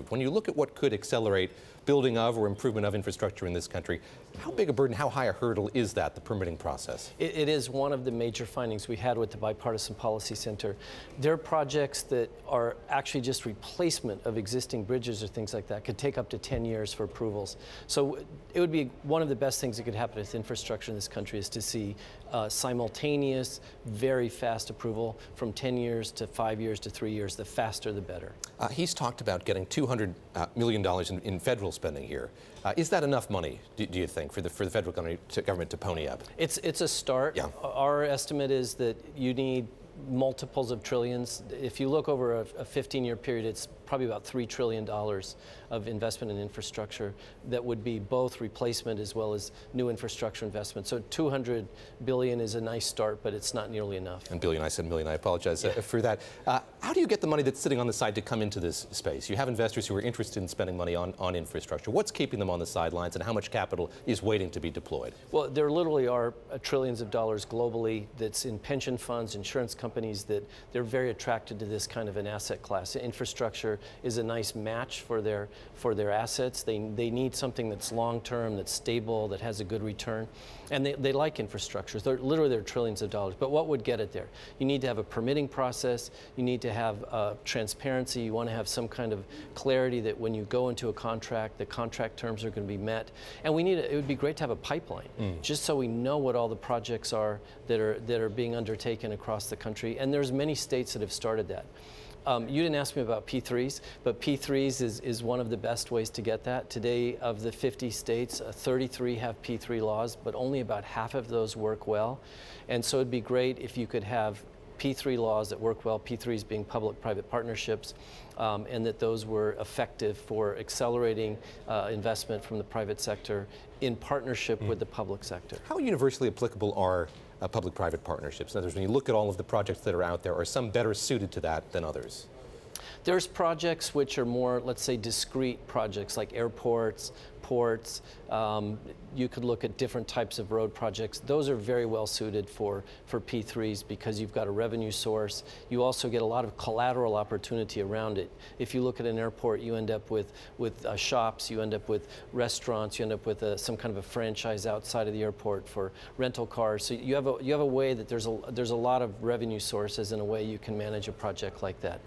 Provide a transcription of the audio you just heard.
When you look at what could accelerate building of or improvement of infrastructure in this country, how big a burden, how high a hurdle is that, the permitting process? It is one of the major findings we had with the Bipartisan Policy Center. There are projects that are actually just replacement of existing bridges or things like that. Could take up to 10 years for approvals. So it would be one of the best things that could happen with infrastructure in this country is to see simultaneous, very fast approval from 10 years to 5 years to 3 years. The faster, the better. He's talked about getting $200 million in federal spending here. Is that enough money, do you think, for the federal government to pony up? It's a start. Yeah. Our estimate is that you need multiples of trillions. If you look over a 15-year period, it's probably about $3 trillion of investment in infrastructure that would be both replacement as well as new infrastructure investment. So $200 billion is a nice start, but it's not nearly enough. And billion, I said million, I apologize for that. How do you get the money that's sitting on the side to come into this space? You have investors who are interested in spending money on infrastructure. What's keeping them on the sidelines, and how much capital is waiting to be deployed? Well, there literally are trillions of dollars globally that's in pension funds, insurance companies, that they're very attracted to this kind of an asset class. Infrastructure is a nice match for their assets. They need something that's long-term, that's stable, that has a good return. And they like infrastructure. They're trillions of dollars. But what would get it there? You need to have a permitting process. You need to have transparency. You want to have some kind of clarity that when you go into a contract, the contract terms are going to be met. And it would be great to have a pipeline, just so we know what all the projects are that are being undertaken across the country. And there's many states that have started that. You didn't ask me about P3s, but P3s is one of the best ways to get that. Today, of the 50 states, 33 have P3 laws, but only about half of those work well. And so it'd be great if you could have P3 laws that work well, P3s being public-private partnerships, and that those were effective for accelerating investment from the private sector in partnership with the public sector. How universally applicable are public-private partnerships? In other words, when you look at all of the projects that are out there, are some better suited to that than others? There's projects which are more, let's say, discrete projects like airports, ports. You could look at different types of road projects. Those are very well suited for P3s because you've got a revenue source. You also get a lot of collateral opportunity around it. If you look at an airport, you end up with shops, you end up with restaurants, you end up with some kind of a franchise outside of the airport for rental cars. So you have a way that there's a lot of revenue sources in a way you can manage a project like that.